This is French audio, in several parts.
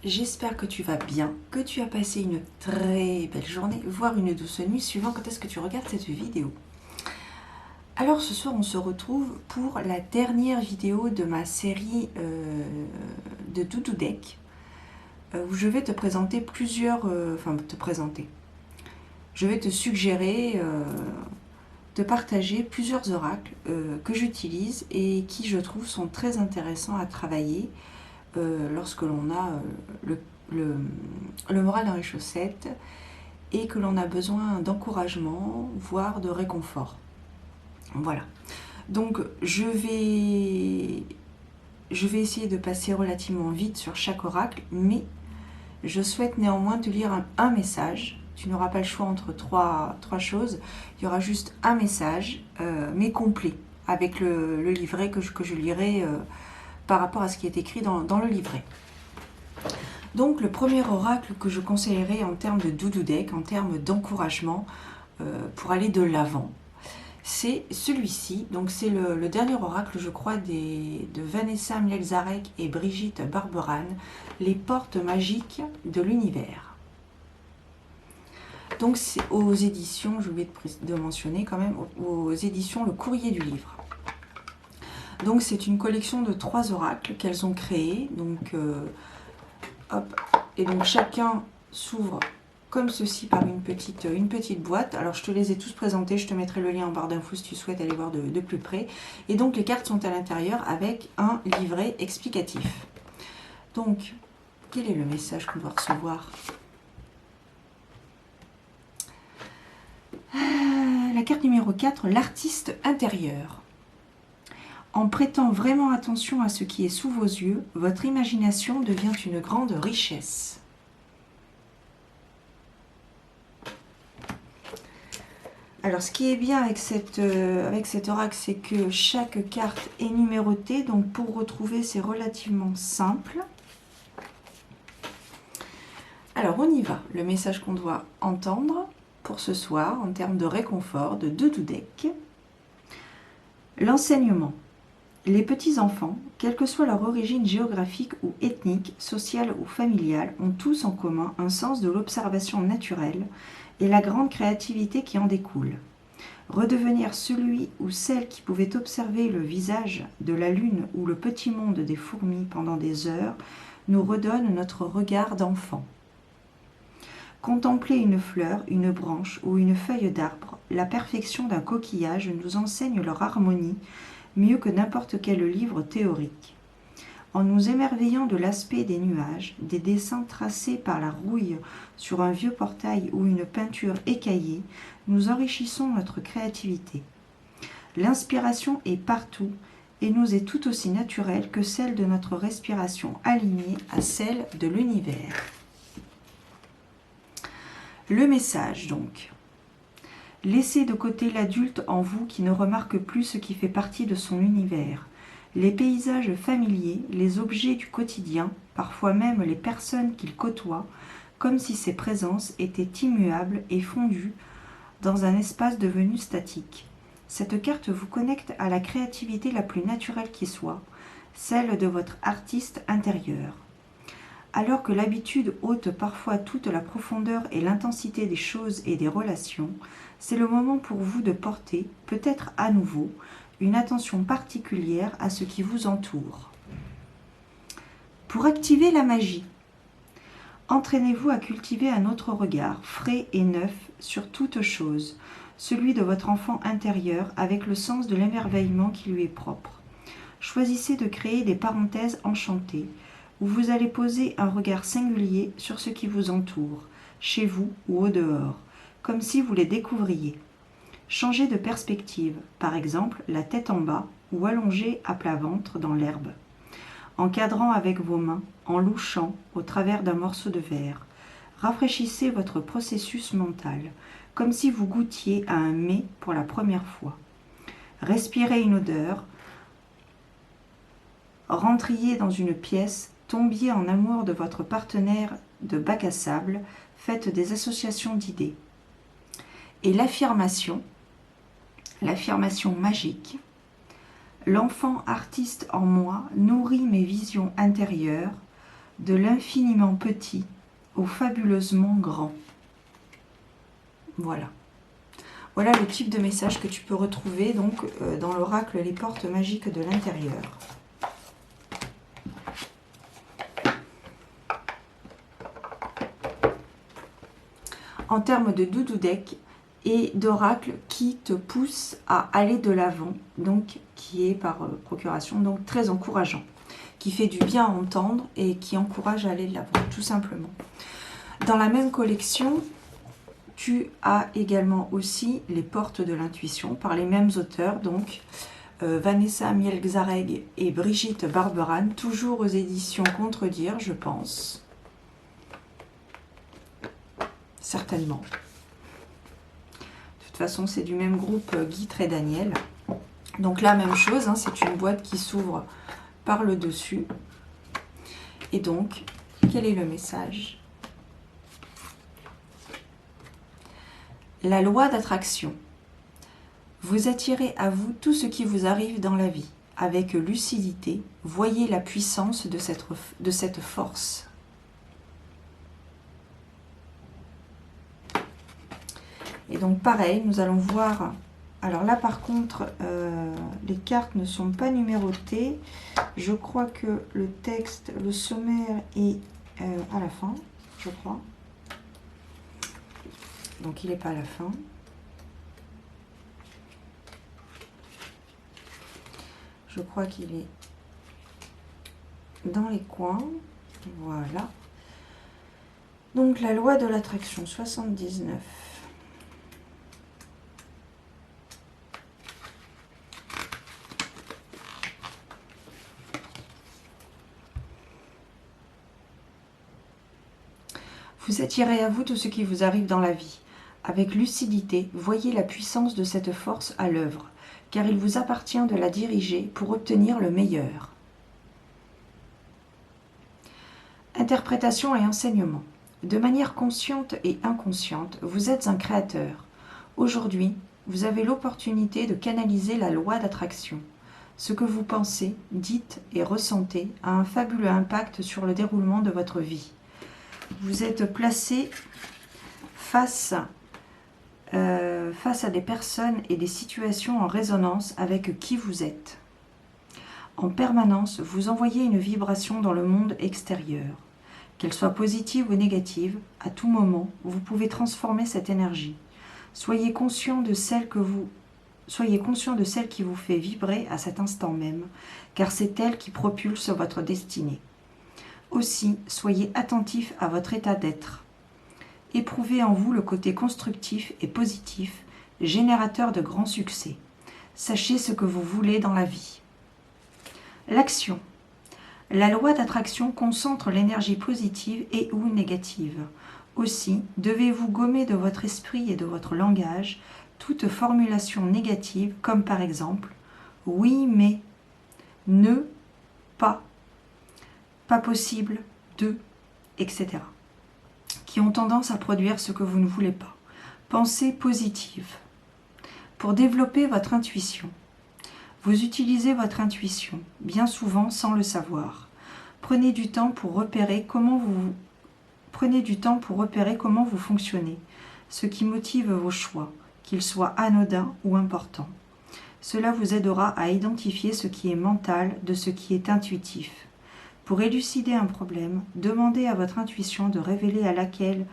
j'espère que tu vas bien, que tu as passé une très belle journée, voire une douce nuit, suivant quand est-ce que tu regardes cette vidéo. Alors ce soir, on se retrouve pour la dernière vidéo de ma série de Doudou Deck, où je vais te présenter je vais te suggérer de partager plusieurs oracles que j'utilise et qui, je trouve, sont très intéressants à travailler lorsque l'on a le moral dans les chaussettes et que l'on a besoin d'encouragement, voire de réconfort. Voilà. Donc je vais essayer de passer relativement vite sur chaque oracle, mais je souhaite néanmoins te lire un message. Tu n'auras pas le choix entre trois choses. Il y aura juste un message, mais complet, avec le livret que je lirai par rapport à ce qui est écrit dans le livret. Donc le premier oracle que je conseillerais en termes de Doudou Deck, en termes d'encouragement pour aller de l'avant, c'est celui-ci. Donc c'est le dernier oracle, je crois, de Vanessa Mielzarek et Brigitte Barberan, les portes magiques de l'univers. Donc c'est aux éditions, je vais de mentionner quand même, aux éditions Le Courrier du Livre. Donc c'est une collection de 3 oracles qu'elles ont créés. Donc hop, et donc chacun s'ouvre comme ceci par une petite boîte. Alors je te les ai tous présentés, je te mettrai le lien en barre d'infos si tu souhaites aller voir de plus près. Et donc les cartes sont à l'intérieur avec un livret explicatif. Donc, quel est le message qu'on doit recevoir? La carte numéro 4, l'artiste intérieur. En prêtant vraiment attention à ce qui est sous vos yeux, votre imagination devient une grande richesse. Alors, ce qui est bien avec cet oracle, c'est que chaque carte est numérotée. Donc, pour retrouver, c'est relativement simple. Alors, on y va. Le message qu'on doit entendre pour ce soir, en termes de réconfort, de Doudou Deck. L'enseignement. Les petits-enfants, quelle que soit leur origine géographique ou ethnique, sociale ou familiale, ont tous en commun un sens de l'observation naturelle et la grande créativité qui en découle. Redevenir celui ou celle qui pouvait observer le visage de la lune ou le petit monde des fourmis pendant des heures nous redonne notre regard d'enfant. Contempler une fleur, une branche ou une feuille d'arbre, la perfection d'un coquillage nous enseigne leur harmonie mieux que n'importe quel livre théorique. En nous émerveillant de l'aspect des nuages, des dessins tracés par la rouille sur un vieux portail ou une peinture écaillée, nous enrichissons notre créativité. L'inspiration est partout et nous est tout aussi naturelle que celle de notre respiration alignée à celle de l'univers. Le message donc. Laissez de côté l'adulte en vous qui ne remarque plus ce qui fait partie de son univers. Les paysages familiers, les objets du quotidien, parfois même les personnes qu'il côtoie, comme si ces présences étaient immuables et fondues dans un espace devenu statique. Cette carte vous connecte à la créativité la plus naturelle qui soit, celle de votre artiste intérieur. Alors que l'habitude ôte parfois toute la profondeur et l'intensité des choses et des relations, c'est le moment pour vous de porter, peut-être à nouveau, une attention particulière à ce qui vous entoure. Pour activer la magie, entraînez-vous à cultiver un autre regard, frais et neuf, sur toute chose, celui de votre enfant intérieur avec le sens de l'émerveillement qui lui est propre. Choisissez de créer des parenthèses enchantées, où vous allez poser un regard singulier sur ce qui vous entoure, chez vous ou au dehors, comme si vous les découvriez. Changez de perspective, par exemple la tête en bas ou allongée à plat ventre dans l'herbe. Encadrant avec vos mains, en louchant au travers d'un morceau de verre. Rafraîchissez votre processus mental, comme si vous goûtiez à un mets pour la première fois. Respirez une odeur, rentriez dans une pièce, tombiez en amour de votre partenaire de bac à sable, faites des associations d'idées. Et l'affirmation magique, l'enfant artiste en moi nourrit mes visions intérieures, de l'infiniment petit au fabuleusement grand. Voilà. Voilà le type de message que tu peux retrouver donc dans l'oracle Les Portes Magiques de l'Intérieur. En termes de doudou deck et d'oracle qui te pousse à aller de l'avant, donc qui est par procuration, donc très encourageant, qui fait du bien à entendre et qui encourage à aller de l'avant, tout simplement. Dans la même collection, tu as également aussi Les Portes de l'Intuition par les mêmes auteurs, donc Vanessa Mielczarek et Brigitte Barberan, toujours aux éditions Contredire, je pense. Certainement. De toute façon, c'est du même groupe Guitre et Daniel. Donc la même chose, hein, c'est une boîte qui s'ouvre par le dessus. Et donc, quel est le message? La loi d'attraction. Vous attirez à vous tout ce qui vous arrive dans la vie. Avec lucidité, voyez la puissance de cette force. Et donc pareil, nous allons voir... Alors là par contre, les cartes ne sont pas numérotées. Je crois que le texte, le sommaire est à la fin, je crois. Donc il n'est pas à la fin. Je crois qu'il est dans les coins. Voilà. Donc la loi de l'attraction, 79. Vous attirez à vous tout ce qui vous arrive dans la vie. Avec lucidité, voyez la puissance de cette force à l'œuvre, car il vous appartient de la diriger pour obtenir le meilleur. Interprétation et enseignement. De manière consciente et inconsciente, vous êtes un créateur. Aujourd'hui, vous avez l'opportunité de canaliser la loi d'attraction. Ce que vous pensez, dites et ressentez a un fabuleux impact sur le déroulement de votre vie. Vous êtes placé face à des personnes et des situations en résonance avec qui vous êtes. En permanence, vous envoyez une vibration dans le monde extérieur. Qu'elle soit positive ou négative, à tout moment, vous pouvez transformer cette énergie. Soyez conscient de celle qui vous fait vibrer à cet instant même, car c'est elle qui propulse votre destinée. Aussi, soyez attentif à votre état d'être. Éprouvez en vous le côté constructif et positif, générateur de grands succès. Sachez ce que vous voulez dans la vie. L'action. La loi d'attraction concentre l'énergie positive et ou négative. Aussi, devez-vous gommer de votre esprit et de votre langage toute formulation négative, comme par exemple « oui mais »,« ne pas »,« pas possible »,« de », etc. qui ont tendance à produire ce que vous ne voulez pas. Pensez positive. Pour développer votre intuition. Vous utilisez votre intuition, bien souvent sans le savoir. Prenez du temps pour repérer comment vous fonctionnez, ce qui motive vos choix, qu'ils soient anodins ou importants. Cela vous aidera à identifier ce qui est mental de ce qui est intuitif. Pour élucider un problème, demandez à votre intuition de révéler à laquelle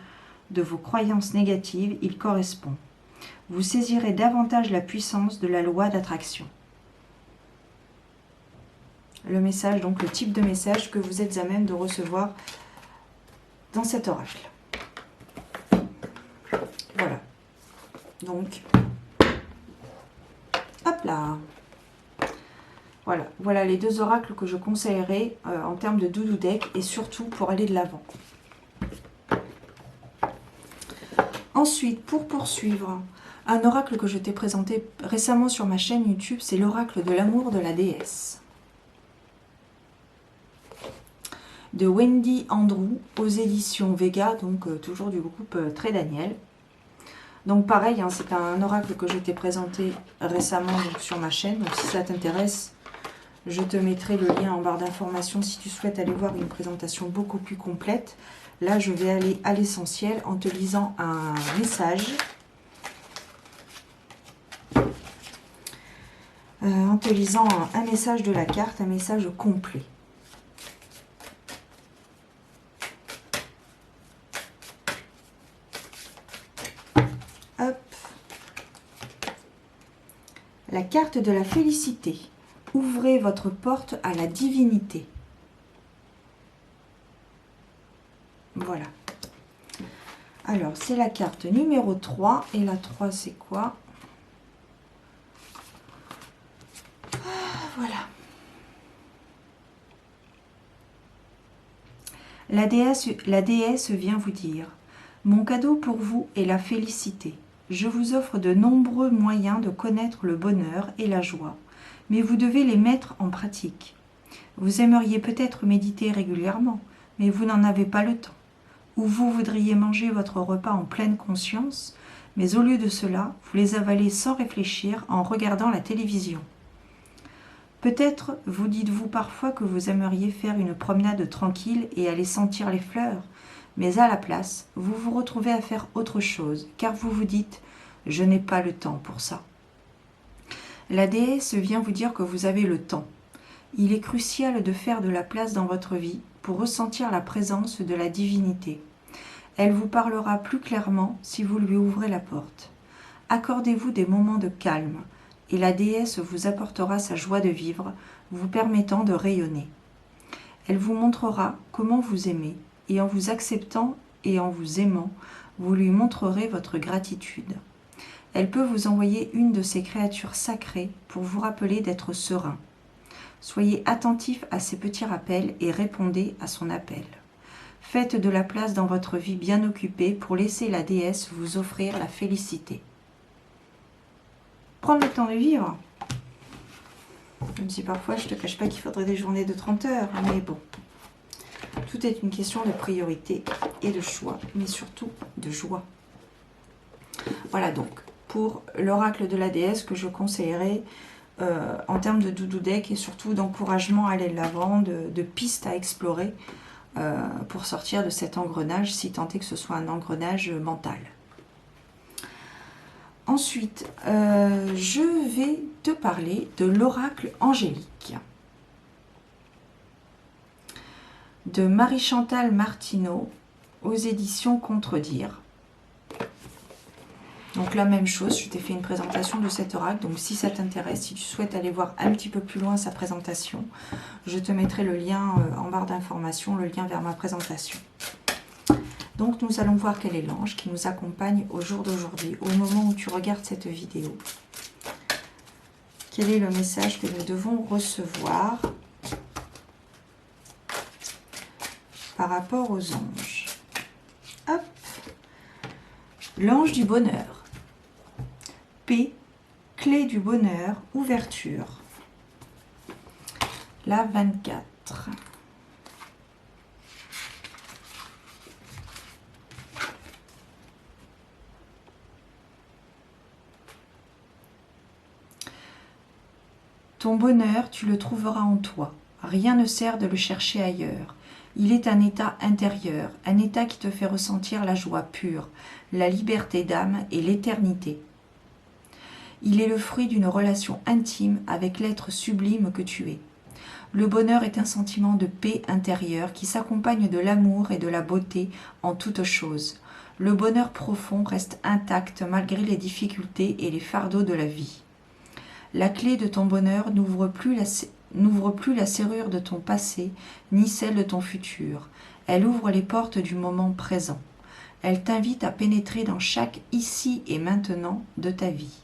de vos croyances négatives il correspond. Vous saisirez davantage la puissance de la loi d'attraction. Le message, donc le type de message que vous êtes à même de recevoir dans cet oracle. Voilà. Donc, hop là. Voilà les deux oracles que je conseillerais en termes de doudou deck et surtout pour aller de l'avant. Ensuite, pour poursuivre, un oracle que je t'ai présenté récemment sur ma chaîne YouTube, c'est l'oracle de l'amour de la déesse. De Wendy Andrew aux éditions Vega, donc toujours du groupe Très Daniel. Donc pareil, hein, c'est un oracle que je t'ai présenté récemment donc, sur ma chaîne, donc si ça t'intéresse, Je te mettrai le lien en barre d'informations si tu souhaites aller voir une présentation beaucoup plus complète. Là, je vais aller à l'essentiel en te lisant un message. En te lisant un message de la carte, un message complet. Hop. La carte de la félicité. Ouvrez votre porte à la divinité. Voilà. Alors, c'est la carte numéro 3. Et la 3, c'est quoi? Voilà. La déesse vient vous dire: mon cadeau pour vous est la félicité. Je vous offre de nombreux moyens de connaître le bonheur et la joie, mais vous devez les mettre en pratique. Vous aimeriez peut-être méditer régulièrement, mais vous n'en avez pas le temps. Ou vous voudriez manger votre repas en pleine conscience, mais au lieu de cela, vous les avalez sans réfléchir en regardant la télévision. Peut-être vous dites-vous parfois que vous aimeriez faire une promenade tranquille et aller sentir les fleurs, mais à la place, vous vous retrouvez à faire autre chose, car vous vous dites « je n'ai pas le temps pour ça ». La déesse vient vous dire que vous avez le temps. Il est crucial de faire de la place dans votre vie pour ressentir la présence de la divinité. Elle vous parlera plus clairement si vous lui ouvrez la porte. Accordez-vous des moments de calme, et la déesse vous apportera sa joie de vivre, vous permettant de rayonner. Elle vous montrera comment vous aimer, et en vous acceptant et en vous aimant, vous lui montrerez votre gratitude. Elle peut vous envoyer une de ces créatures sacrées pour vous rappeler d'être serein. Soyez attentif à ces petits rappels et répondez à son appel. Faites de la place dans votre vie bien occupée pour laisser la déesse vous offrir la félicité. Prendre le temps de vivre. Même si parfois je ne te cache pas qu'il faudrait des journées de 30 heures, mais bon. Tout est une question de priorité et de choix, mais surtout de joie. Voilà donc, pour l'oracle de la déesse que je conseillerais en termes de doudou deck et surtout d'encouragement à aller de l'avant, de pistes à explorer pour sortir de cet engrenage, si tant est que ce soit un engrenage mental. Ensuite, je vais te parler de l'oracle angélique de Marie-Chantal Martineau aux éditions Contredire. Donc la même chose, je t'ai fait une présentation de cet oracle, donc si ça t'intéresse, si tu souhaites aller voir un petit peu plus loin sa présentation, je te mettrai le lien en barre d'informations, le lien vers ma présentation. Donc nous allons voir quel est l'ange qui nous accompagne au jour d'aujourd'hui, au moment où tu regardes cette vidéo. Quel est le message que nous devons recevoir par rapport aux anges? Hop. L'ange du bonheur. P, clé du bonheur, ouverture. La 24. Ton bonheur, tu le trouveras en toi. Rien ne sert de le chercher ailleurs. Il est un état intérieur, un état qui te fait ressentir la joie pure, la liberté d'âme et l'éternité. Il est le fruit d'une relation intime avec l'être sublime que tu es. Le bonheur est un sentiment de paix intérieure qui s'accompagne de l'amour et de la beauté en toutes choses. Le bonheur profond reste intact malgré les difficultés et les fardeaux de la vie. La clé de ton bonheur n'ouvre plus la serrure de ton passé, ni celle de ton futur. Elle ouvre les portes du moment présent. Elle t'invite à pénétrer dans chaque ici et maintenant de ta vie.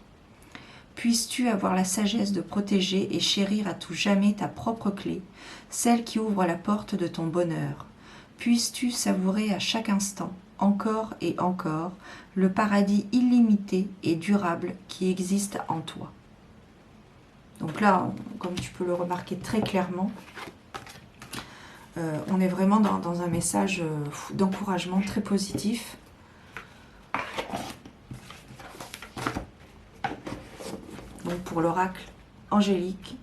Puisses-tu avoir la sagesse de protéger et chérir à tout jamais ta propre clé, celle qui ouvre la porte de ton bonheur. Puisses-tu savourer à chaque instant, encore et encore, le paradis illimité et durable qui existe en toi. Donc là, comme tu peux le remarquer très clairement, on est vraiment dans un message d'encouragement très positif. Donc pour l'oracle angélique,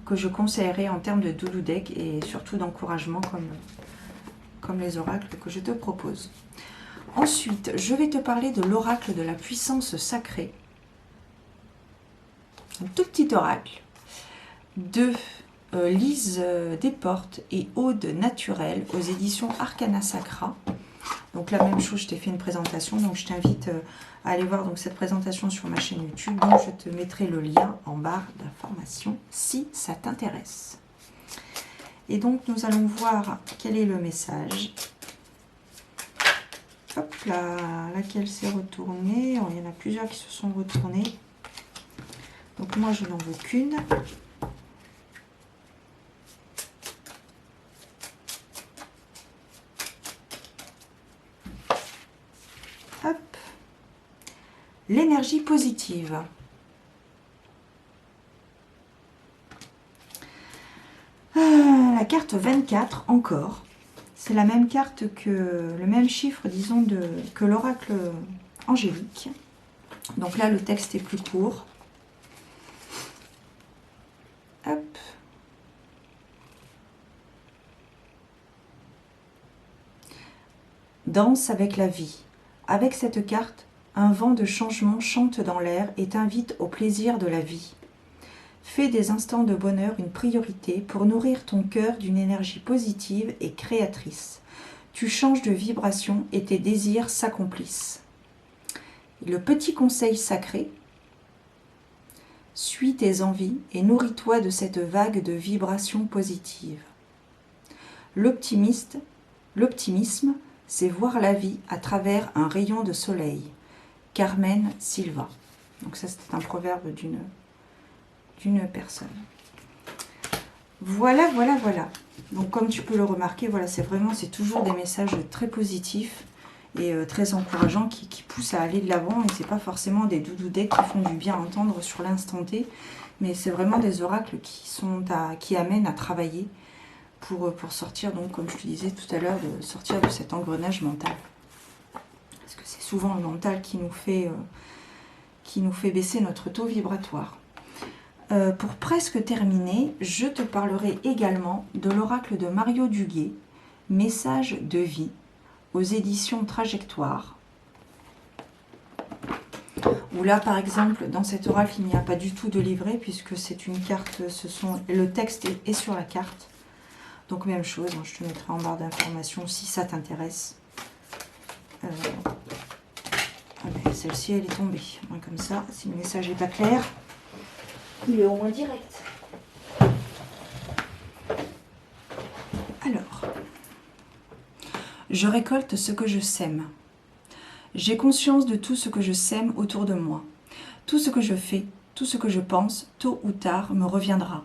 que je conseillerais en termes de doudou deck et surtout d'encouragement comme les oracles que je te propose. Ensuite, je vais te parler de l'oracle de la puissance sacrée. Un tout petit oracle de Lise Desportes et Aude Naturel aux éditions Arcana Sacra. Donc la même chose, je t'ai fait une présentation, donc je t'invite à aller voir donc cette présentation sur ma chaîne YouTube, donc je te mettrai le lien en barre d'information si ça t'intéresse. Et donc nous allons voir quel est le message. Hop là, laquelle s'est retournée. Alors, il y en a plusieurs qui se sont retournées. Donc moi je n'en veux qu'une. Hop. L'énergie positive. La carte 24 encore. C'est la même carte que le même chiffre, disons, que l'oracle angélique. Donc là, le texte est plus court. Hop. Danse avec la vie. Avec cette carte, un vent de changement chante dans l'air et t'invite au plaisir de la vie. Fais des instants de bonheur une priorité pour nourrir ton cœur d'une énergie positive et créatrice. Tu changes de vibration et tes désirs s'accomplissent. Le petit conseil sacré, suis tes envies et nourris-toi de cette vague de vibrations positives. L'optimisme, c'est voir la vie à travers un rayon de soleil. Carmen Silva. Donc ça, c'était un proverbe d'une personne. Voilà. Donc comme tu peux le remarquer, voilà, c'est toujours des messages très positifs et très encourageants qui poussent à aller de l'avant. Et c'est pas forcément des doudou decks qui font du bien à entendre sur l'instant T, mais c'est vraiment des oracles qui amènent à travailler pour sortir, donc comme je te disais tout à l'heure, de sortir de cet engrenage mental. Parce que c'est souvent le mental qui nous fait baisser notre taux vibratoire. Pour presque terminer, je te parlerai également de l'oracle de Mario Duguay, Message de vie, aux éditions Trajectoire. Où là, par exemple, dans cet oracle, il n'y a pas du tout de livret, puisque c'est une carte, le texte est sur la carte. Donc même chose, je te mettrai en barre d'information si ça t'intéresse. Celle-ci, elle est tombée. Comme ça, si le message n'est pas clair, il est au moins direct. Alors, je récolte ce que je sème. J'ai conscience de tout ce que je sème autour de moi. Tout ce que je fais, tout ce que je pense, tôt ou tard, me reviendra.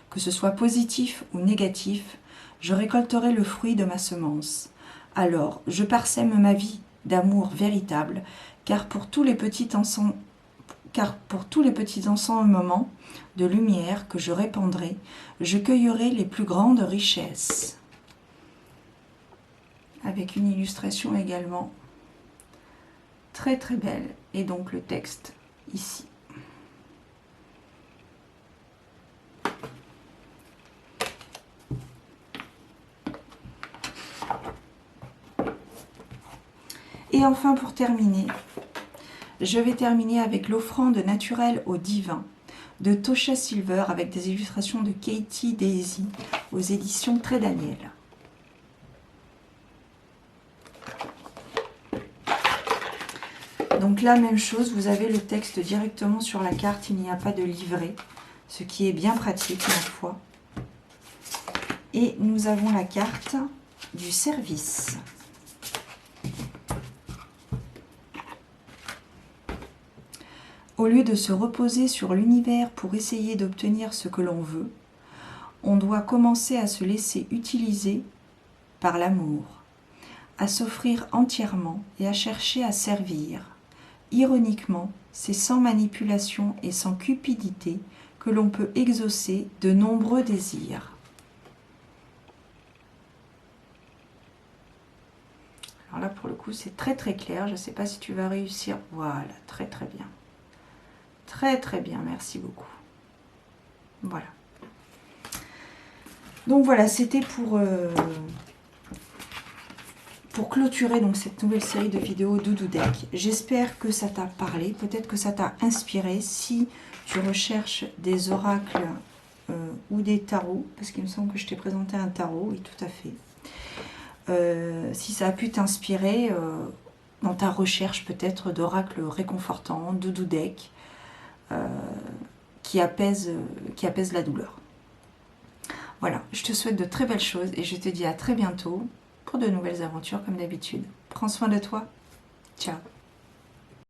Que ce soit positif ou négatif, je récolterai le fruit de ma semence. Alors, je parsème ma vie d'amour véritable, car pour tous les petits ensembles de lumière que je répandrai, je cueillerai les plus grandes richesses. Avec une illustration également très très belle. Et donc le texte ici. Et enfin pour terminer, je vais terminer avec l'offrande naturelle au divin de Tosha Silver avec des illustrations de Katie Daisy aux éditions Très Daniel. Donc là, même chose, vous avez le texte directement sur la carte, il n'y a pas de livret, ce qui est bien pratique, ma foi. Et nous avons la carte du service. Au lieu de se reposer sur l'univers pour essayer d'obtenir ce que l'on veut, on doit commencer à se laisser utiliser par l'amour, à s'offrir entièrement et à chercher à servir. Ironiquement, c'est sans manipulation et sans cupidité que l'on peut exaucer de nombreux désirs. Alors là, pour le coup, c'est très très clair. Je ne sais pas si tu vas réussir. Voilà, très très bien. Très très bien, merci beaucoup. Voilà. Donc voilà, c'était pour clôturer donc cette nouvelle série de vidéos Doudou Deck. J'espère que ça t'a parlé, peut-être que ça t'a inspiré. Si tu recherches des oracles ou des tarots, parce qu'il me semble que je t'ai présenté un tarot, oui tout à fait. Si ça a pu t'inspirer dans ta recherche peut-être d'oracles réconfortants, Doudou Deck, qui apaise la douleur. Voilà, je te souhaite de très belles choses et je te dis à très bientôt pour de nouvelles aventures comme d'habitude. Prends soin de toi. Ciao.